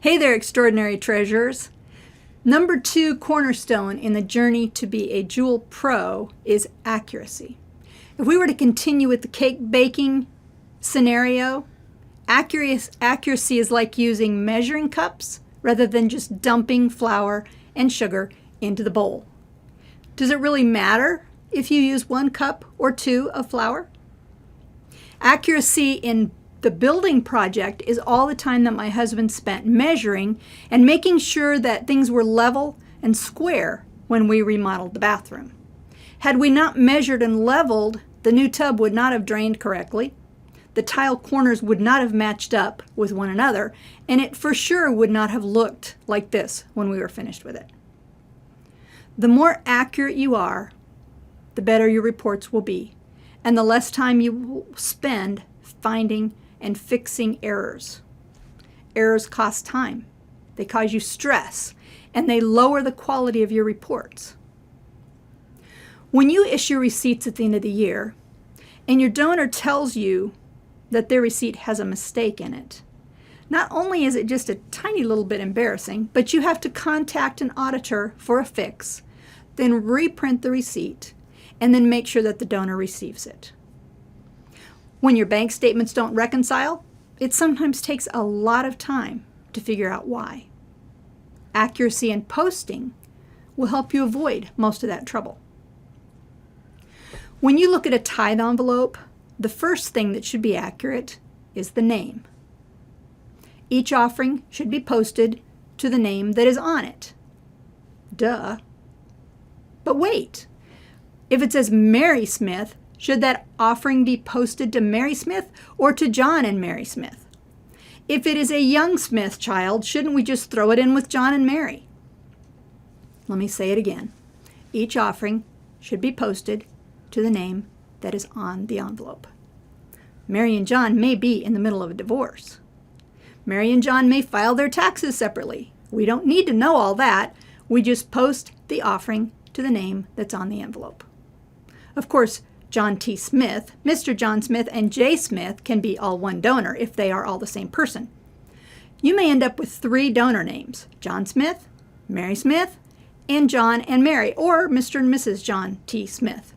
Hey there, extraordinary treasurers. Number 2 cornerstone in the journey to be a Jewel Pro is accuracy. If we were to continue with the cake baking scenario, accuracy is like using measuring cups rather than just dumping flour and sugar into the bowl. Does it really matter if you use 1 cup or 2 of flour? Accuracy in the building project is all the time that my husband spent measuring and making sure that things were level and square when we remodeled the bathroom. Had we not measured and leveled, the new tub would not have drained correctly, the tile corners would not have matched up with one another, and it for sure would not have looked like this when we were finished with it. The more accurate you are, the better your reports will be, and the less time you will spend finding and fixing errors. Errors cost time, they cause you stress, and they lower the quality of your reports. When you issue receipts at the end of the year, and your donor tells you that their receipt has a mistake in it, not only is it just a tiny little bit embarrassing, but you have to contact an auditor for a fix, then reprint the receipt, and then make sure that the donor receives it. When your bank statements don't reconcile, it sometimes takes a lot of time to figure out why. Accuracy in posting will help you avoid most of that trouble. When you look at a tithe envelope, the first thing that should be accurate is the name. Each offering should be posted to the name that is on it. Duh. But wait, if it says Mary Smith, should that offering be posted to Mary Smith or to John and Mary Smith? If it is a young Smith child, shouldn't we just throw it in with John and Mary? Let me say it again. Each offering should be posted to the name that is on the envelope. Mary and John may be in the middle of a divorce. Mary and John may file their taxes separately. We don't need to know all that. We just post the offering to the name that's on the envelope. Of course, John T. Smith, Mr. John Smith, and J. Smith can be all one donor if they are all the same person. You may end up with 3 donor names, John Smith, Mary Smith, and John and Mary, or Mr. and Mrs. John T. Smith.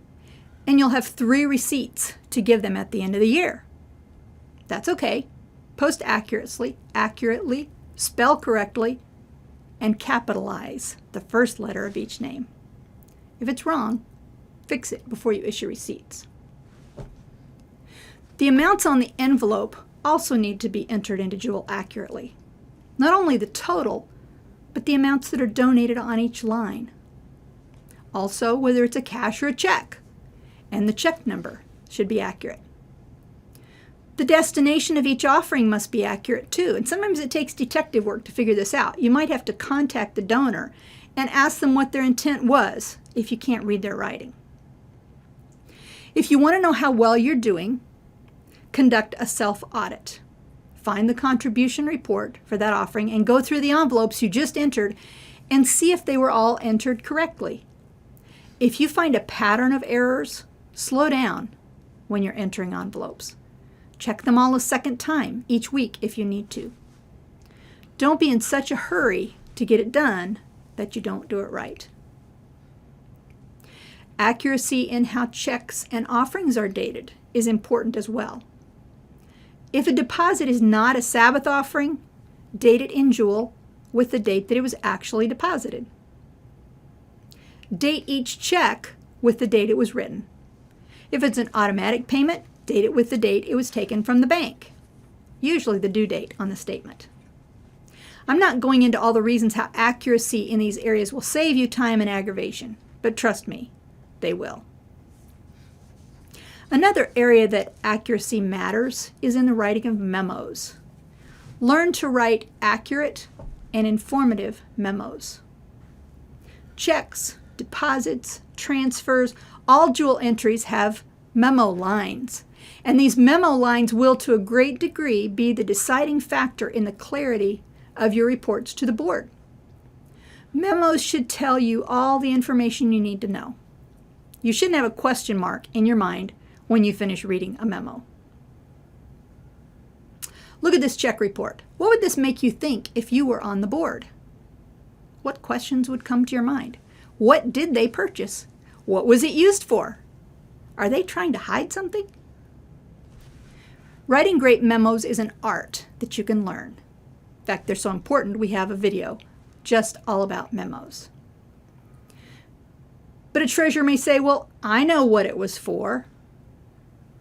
And you'll have 3 receipts to give them at the end of the year. That's okay. Post accurately, spell correctly, and capitalize the first letter of each name. If it's wrong, fix it before you issue receipts. The amounts on the envelope also need to be entered into Jewel accurately. Not only the total, but the amounts that are donated on each line. Also, whether it's a cash or a check, and the check number should be accurate. The destination of each offering must be accurate too, and sometimes it takes detective work to figure this out. You might have to contact the donor and ask them what their intent was if you can't read their writing. If you want to know how well you're doing, conduct a self-audit. Find the contribution report for that offering and go through the envelopes you just entered and see if they were all entered correctly. If you find a pattern of errors, slow down when you're entering envelopes. Check them all a second time each week if you need to. Don't be in such a hurry to get it done that you don't do it right. Accuracy in how checks and offerings are dated is important as well. If a deposit is not a Sabbath offering, date it in Jewel with the date that it was actually deposited. Date each check with the date it was written. If it's an automatic payment, date it with the date it was taken from the bank, usually the due date on the statement. I'm not going into all the reasons how accuracy in these areas will save you time and aggravation, but trust me, they will. Another area that accuracy matters is in the writing of memos. Learn to write accurate and informative memos. Checks, deposits, transfers, all Jewel entries have memo lines. And these memo lines will, to a great degree, be the deciding factor in the clarity of your reports to the board. Memos should tell you all the information you need to know. You shouldn't have a question mark in your mind when you finish reading a memo. Look at this check report. What would this make you think if you were on the board? What questions would come to your mind? What did they purchase? What was it used for? Are they trying to hide something? Writing great memos is an art that you can learn. In fact, they're so important, we have a video just all about memos. But a treasurer may say, well, I know what it was for.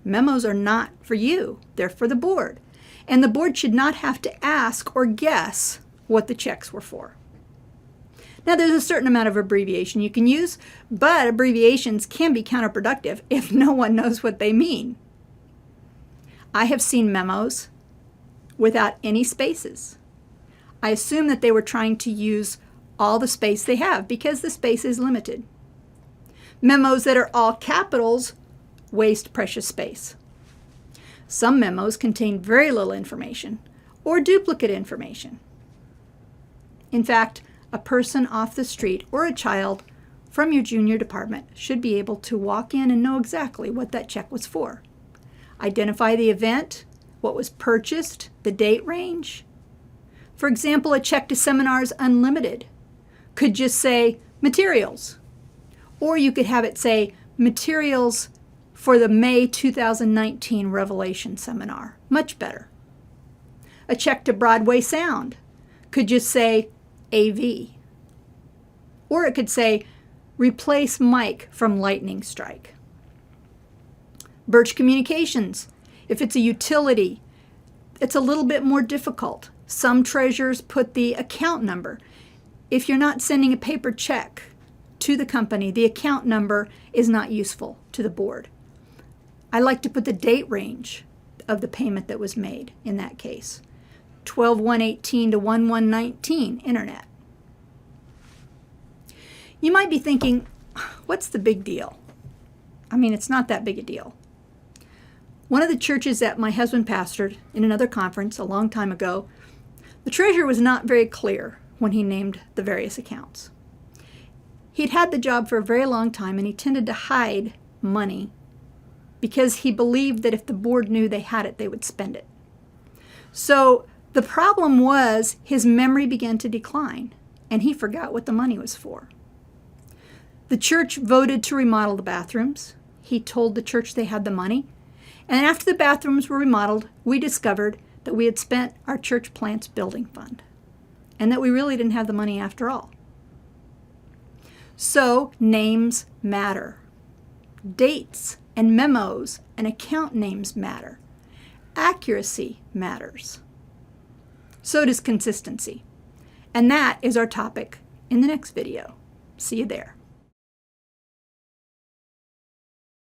Memos are not for you. They're for the board. And the board should not have to ask or guess what the checks were for. Now, there's a certain amount of abbreviation you can use, but abbreviations can be counterproductive if no one knows what they mean. I have seen memos without any spaces. I assume that they were trying to use all the space they have because the space is limited. Memos that are all capitals waste precious space. Some memos contain very little information or duplicate information. In fact, a person off the street or a child from your junior department should be able to walk in and know exactly what that check was for. Identify the event, what was purchased, the date range. For example, a check to Seminars Unlimited could just say materials, or you could have it say materials for the May 2019 Revelation Seminar. Much better. A check to Broadway Sound could just say AV. Or it could say replace Mike from Lightning Strike. Birch Communications, if it's a utility, it's a little bit more difficult. Some treasurers put the account number. If you're not sending a paper check to the company, the account number is not useful to the board. I like to put the date range of the payment that was made in that case. 12/1/18 to 1/1/19, internet. You might be thinking, what's the big deal? I mean, it's not that big a deal. One of the churches that my husband pastored in another conference a long time ago, the treasurer was not very clear when he named the various accounts. He'd had the job for a very long time and he tended to hide money because he believed that if the board knew they had it, they would spend it. So the problem was his memory began to decline and he forgot what the money was for. The church voted to remodel the bathrooms. He told the church they had the money. And after the bathrooms were remodeled, we discovered that we had spent our church plant's building fund and that we really didn't have the money after all. So names matter. Dates and memos and account names matter. Accuracy matters. So does consistency. And that is our topic in the next video. See you there.